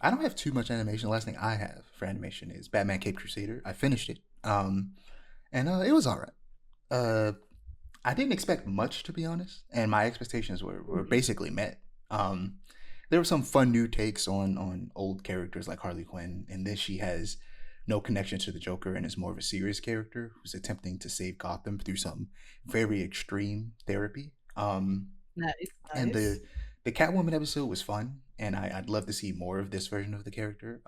I don't have too much animation. The last thing I have for animation is Batman Caped Crusader. I finished it. And it was all right. Uh, I didn't expect much, to be honest, and my expectations were Mhm. basically met. Um, there were some fun new takes on old characters like Harley Quinn, and then she has no connection to the Joker and is more of a serious character who's attempting to save Gotham through some very extreme therapy. Nice, And nice. the Catwoman episode was fun, and I'd love to see more of this version of the character.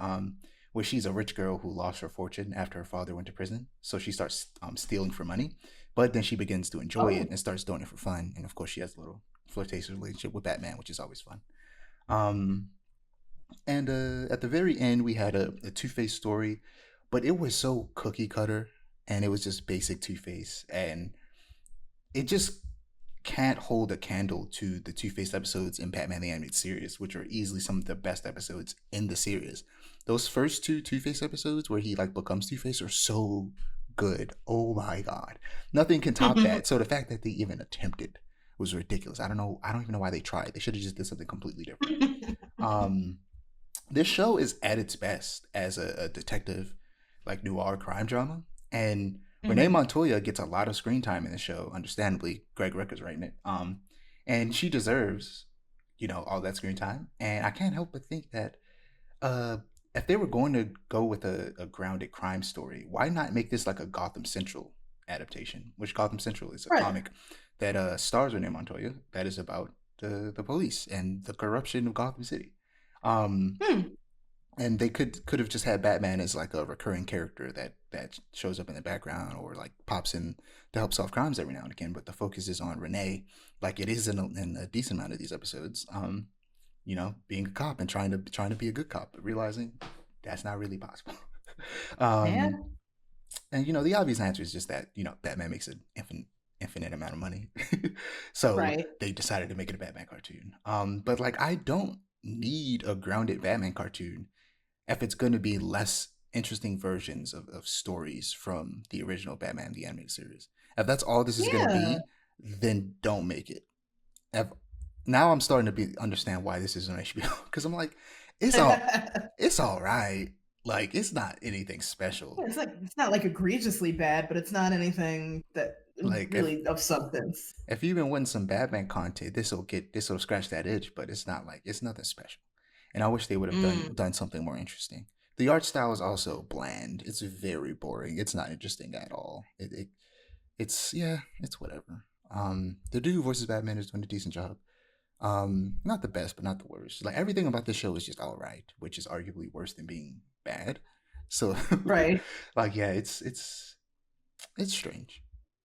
Where she's a rich girl who lost her fortune after her father went to prison, so she starts stealing for money, but then she begins to enjoy it Oh, and starts doing it for fun. And of course, she has a little flirtatious relationship with Batman, which is always fun. Um, and at the very end, we had a Two Face story, but it was so cookie cutter, and it was just basic Two Face, and it just can't hold a candle to the Two Face episodes in Batman the Animated Series, which are easily some of the best episodes in the series. Those first two Two Face episodes where he like becomes Two Face are so good. Oh my god, nothing can top that. So the fact that they even attempted was ridiculous. I don't know. I don't even know why they tried. They should have just did something completely different. Um, this show is at its best as a detective, like noir crime drama, and Renee hmm. Montoya gets a lot of screen time in the show. Understandably, Greg Rucka's writing it, and she deserves, all that screen time. And I can't help but think that, uh, if they were going to go with a grounded crime story, why not make this like a Gotham Central adaptation? Which Gotham Central is a Right. comic that stars Renee Montoya that is about the police and the corruption of Gotham City. Um, Hmm. and they could have just had Batman as like a recurring character that shows up in the background or like pops in to help solve crimes every now and again. But the focus is on Renee, like it is in a decent amount of these episodes. Being a cop and trying to be a good cop, but realizing that's not really possible. Yeah. um, and the obvious answer is just that Batman makes an infinite amount of money, so Right. they decided to make it a Batman cartoon. But like I don't need a grounded Batman cartoon if it's going to be less interesting versions of stories from the original Batman the Animated Series. If that's all this is going to Yeah. be, then don't make it. If, now I'm starting to understand why this is on HBO because I'm like, it's all it's all right. Like it's not anything special. It's not like egregiously bad, but it's not anything that Like really of substance. if you even want some Batman content, this will scratch that itch, but it's not like it's nothing special. And I wish they would have Mm. done something more interesting. The art style is also bland. It's very boring. It's not interesting at all. It's yeah, it's whatever. The dude who voices Batman is doing a decent job. Not the best, but not the worst. Like everything about this show is just all right, which is arguably worse than being bad. So, Right. like, yeah, it's strange.